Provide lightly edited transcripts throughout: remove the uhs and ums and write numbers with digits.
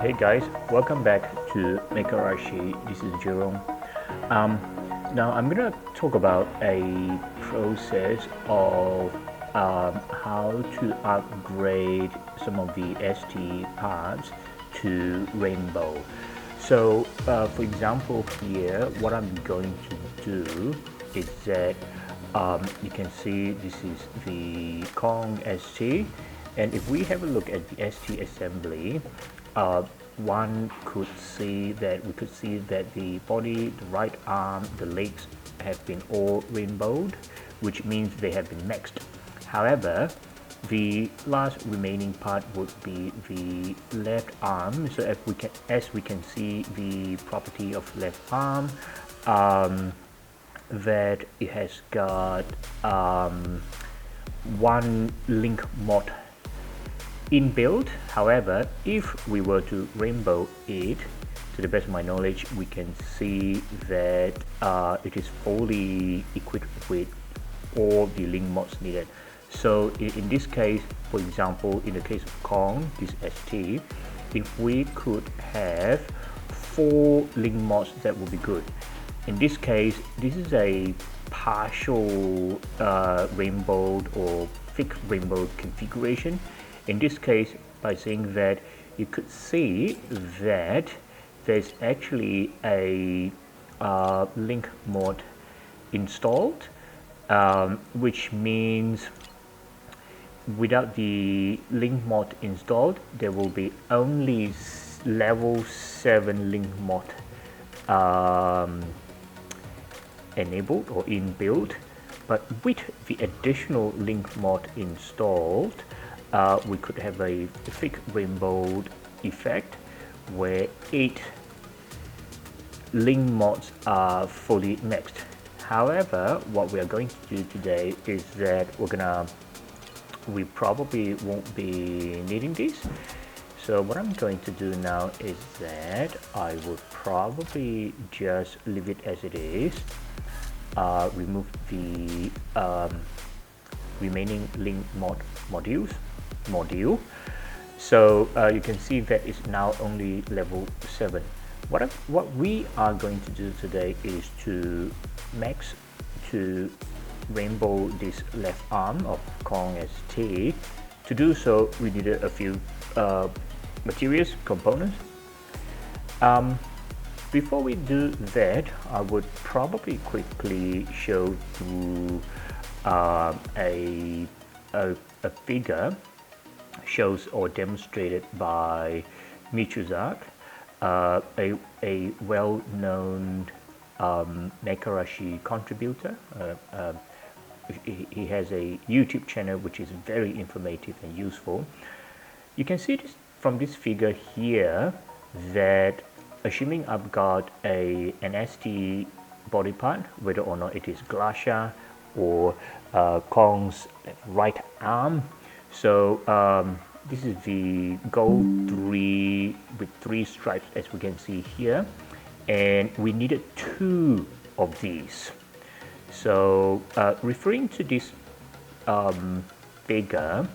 Hey guys, welcome back to Mecharashi. This is Jerong. Um, Now I'm gonna talk about a process of how to upgrade some of the ST parts to Rainbow. So, for example, here, what I'm going to do is that you can see this is the Kong ST, and if we have a look at the ST assembly, one could see that the body, the right arm, the legs have been all rainbowed, which means they have been mixed. However, the last remaining part would be the left arm. So as we can see the property of left arm, that it has got one link mod inbuilt. However, if we were to rainbow it, to the best of my knowledge, we can see that it is fully equipped with all the link mods needed. So in this case, for example, in the case of Kong, this ST, if we could have 4 link mods, that would be good. In this case, this is a partial rainbowed or fixed rainbow configuration. In this case, by saying that, you could see that there's actually a link mod installed, which means without the link mod installed, there will be only level 7 link mod enabled or inbuilt. But with the additional link mod installed, we could have a thick rainbow effect where 8 link mods are fully mixed. However, what we are going to do today is that we probably won't be needing this. So what I'm going to do now is that I would probably just leave it as it is, remove the remaining link module. So you can see that it's now only level 7. What we are going to do today is to max to rainbow this left arm of Kong ST. To do so, we needed a few materials, components. Before we do that, I would probably quickly show you a figure shows or demonstrated by Mecharashi, a well-known Mecharashi contributor. He has a YouTube channel which is very informative and useful. You can see this from this figure here, that assuming I've got an ST body part, whether or not it is Glacia or Kong's right arm. So this is the gold 3 with 3 stripes, as we can see here, and we needed 2 of these. So referring to this figure,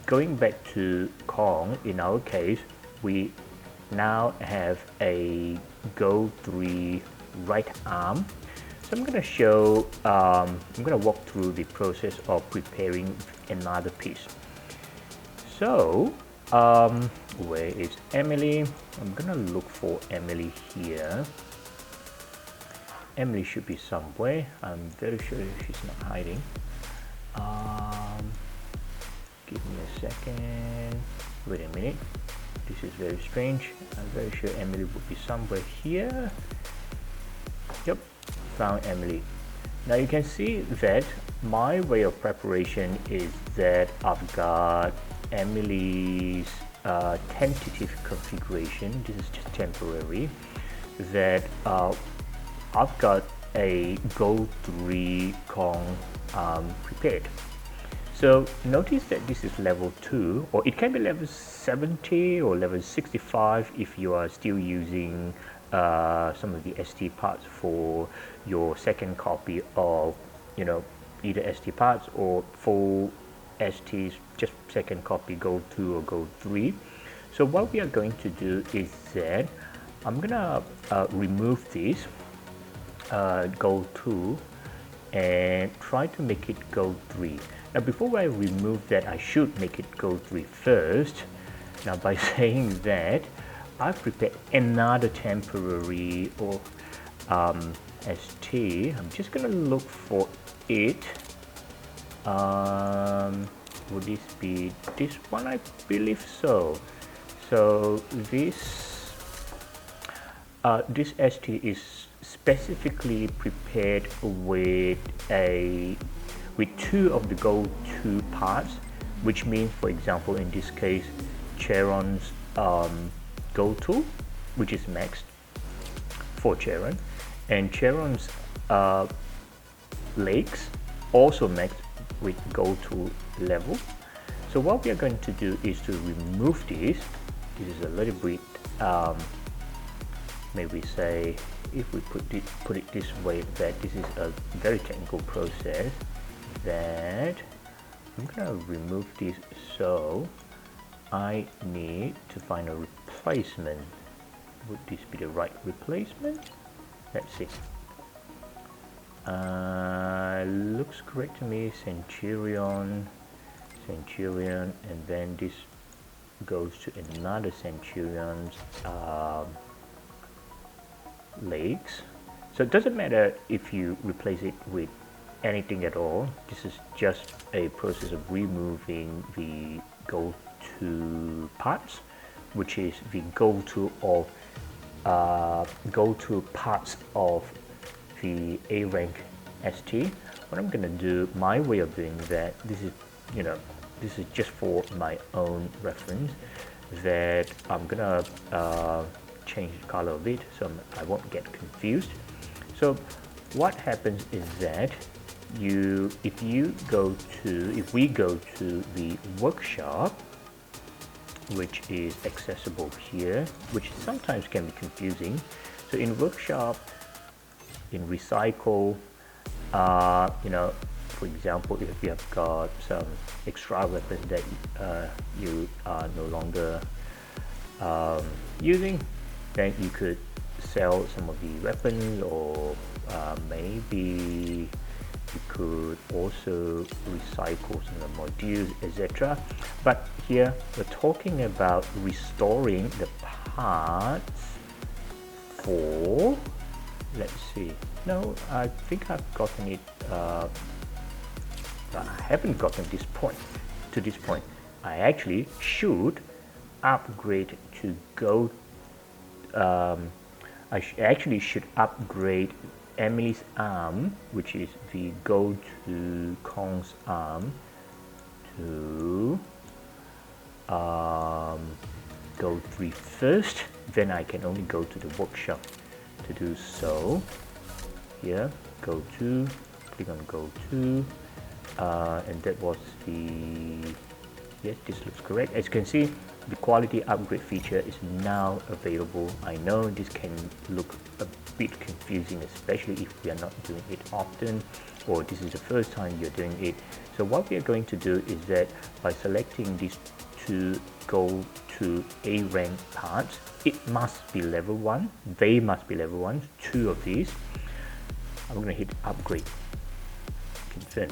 going back to Kong, in our case, we now have a gold 3 right arm. So I'm going to walk through the process of preparing another piece. So where is Emily? I'm going to look for Emily here. Emily should be somewhere. I'm very sure she's not hiding. Give me a second. Wait a minute. This is very strange. I'm very sure Emily would be somewhere here. Yep, found Emily. Now you can see that my way of preparation is that I've got Emily's tentative configuration. This is just temporary. That I've got a gold 3 Kong prepared. So notice that this is level 2, or it can be level 70 or level 65 if you are still using some of the ST parts for your second copy of, either ST parts or full STs, just second copy gold 2 or gold 3. So what we are going to do is that I'm gonna remove this gold 2 and try to make it gold 3. Now before I remove that, I should make it gold 3 first. Now by saying that, I've prepared another temporary or ST. I'm just gonna look for it. Would this be this one? I believe so. So this ST is specifically prepared with two of the gold 2 parts, which means, for example, in this case, Jerong's gold 2, which is maxed for Jerong, and Jerong's legs also maxed with gold 2 level. So what we are going to do is to remove this. This is a little bit maybe say, if we put it this way, that this is a very technical process, that I'm gonna remove this. So I need to find a replacement. Would this be the right replacement? Let's see. Looks correct to me. Centurion, and then this goes to another Centurion's legs. So it doesn't matter if you replace it with anything at all. This is just a process of removing the gold 2 parts, which is the gold 2 parts of the A rank ST. What I'm gonna do, my way of doing that, this is, you know, this is just for my own reference, that I'm gonna change the color of it so I won't get confused. So what happens is that if we go to the workshop, which is accessible here, which sometimes can be confusing. So in workshop, in recycle, you know, for example, if you have got some extra weapons that you are no longer using, then you could sell some of the weapons, or maybe you could also recycle some of the modules, etc. But here we're talking about restoring the parts for, let's see, no, I think I've gotten it, I haven't gotten to this point. I actually should upgrade to go, I actually should upgrade Emily's arm, which is the go to Kong's arm, to go 3 first, then I can only go to the workshop to do so. Here, go to, click on go to, and that was the, yes, this looks correct. As you can see, the quality upgrade feature is now available. I know this can look a bit confusing, especially if we are not doing it often, or this is the first time you're doing it. So what we are going to do is that by selecting these 2 go to A rank parts, it must be level 1, they must be level 1, 2 of these. I'm going to hit upgrade, confirm.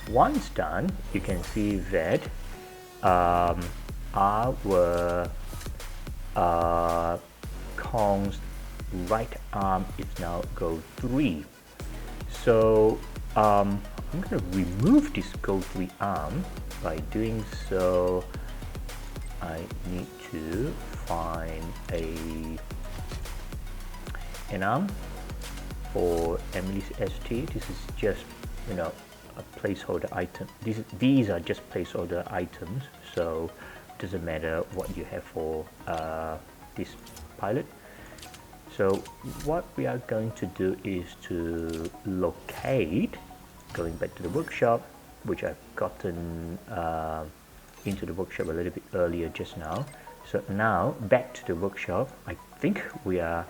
Once done, you can see that our Kong's right arm is now go 3. So I'm going to remove this go 3 arm. By doing so, I need to find an arm for Emily's ST. This is just, you know, a placeholder item. These are just placeholder items, so it doesn't matter what you have for this pilot. So what we are going to do is to locate, going back to the workshop, which I've gotten into the workshop a little bit earlier just now. So now back to the workshop. I think we are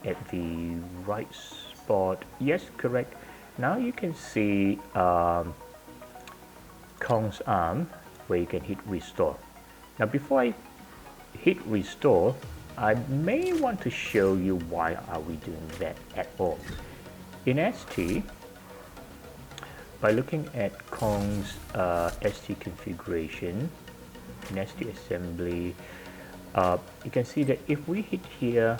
at the right spot. Yes, correct. Now you can see Kong's arm, where you can hit restore. Now before I hit restore, I may want to show you why are we doing that at all. In ST, by looking at Kong's ST configuration, in ST assembly, you can see that if we hit here,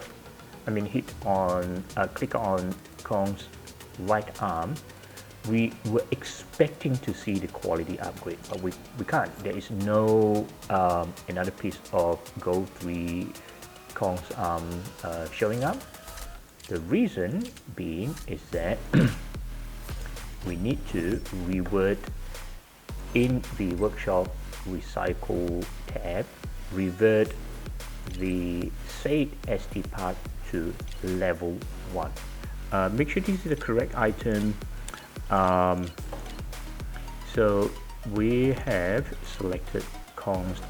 click on Kong's right arm, we were expecting to see the quality upgrade, but we can't. There is no another piece of Gold 3 Kong's arm showing up. The reason being is that we need to revert in the workshop recycle tab, revert the said ST part to level 1. Make sure this is the correct item. So we have selected Kong's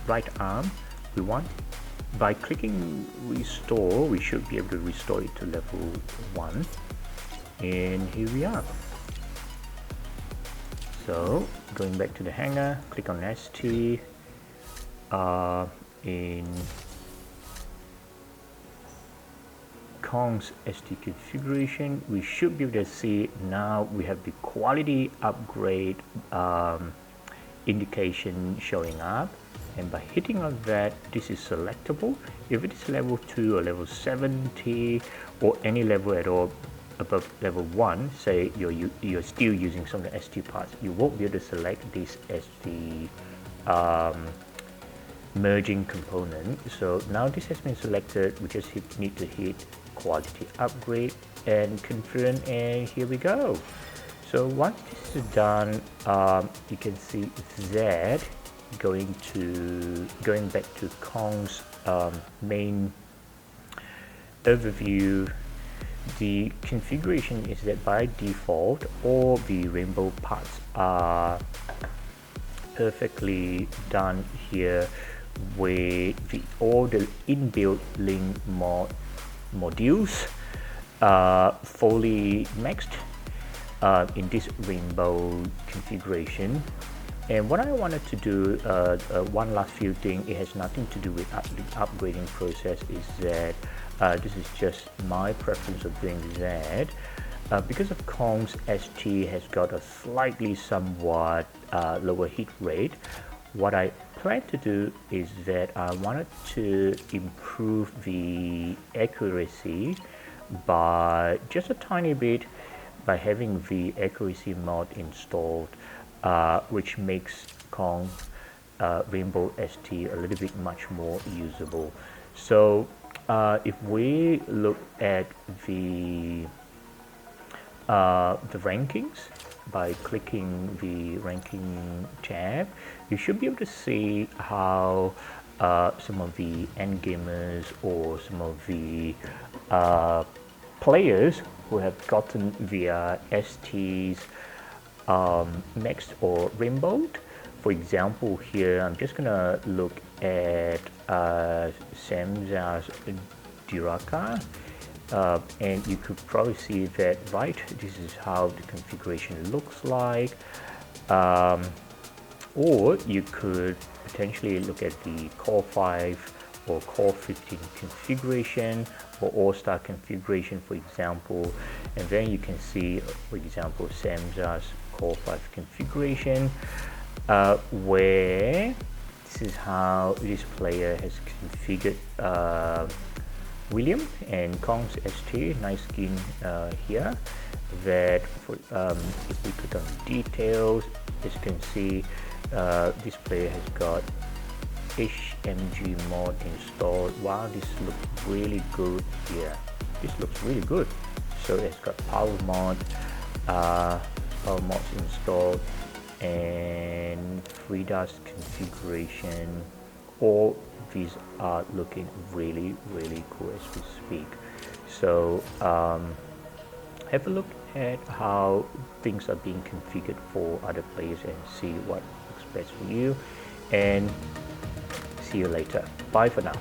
right arm. We want, by clicking restore, we should be able to restore it to level 1, and here we are. So going back to the hanger, click on ST, in Kong's ST configuration, we should be able to see now we have the quality upgrade indication showing up, and by hitting on that, this is selectable. If it is level 2 or level 70 or any level at all above level 1, say you're still using some of the ST parts, you won't be able to select this as the merging component. So now this has been selected, we just need to hit quality upgrade and confirm, and here we go. So once this is done, you can see Z going back to Kong's main overview. The configuration is that by default all the rainbow parts are perfectly done here with all the inbuilt link modules fully maxed in this rainbow configuration. And what I wanted to do, one last few thing, it has nothing to do with the upgrading process, is that this is just my preference of doing that. Because of Kong's ST has got a slightly somewhat lower hit rate, what I plan to do is that I wanted to improve the accuracy by just a tiny bit by having the accuracy mod installed, which makes Kong Rainbow ST a little bit much more usable. So if we look at the rankings, by clicking the ranking tab, you should be able to see how some of the end gamers or some of the players who have gotten via ST's maxed or rainbowed. For example, here I'm just gonna look at Samza's Diraka. And you could probably see that, right, this is how the configuration looks like. Or you could potentially look at the Core 5 or Core 15 configuration or All-Star configuration, for example, and then you can see, for example, Samza's Core 5 configuration, where this is how this player has configured William and Kong's ST. Nice skin here. That for, if we click on details, as you can see, this player has got HMG mod installed. Wow, this looks really good here. This looks really good. So it's got power mods installed, and FreeDAS configuration. All these are looking really cool as we speak. So have a look at how things are being configured for other players and see what works best for you, and see you later. Bye for now.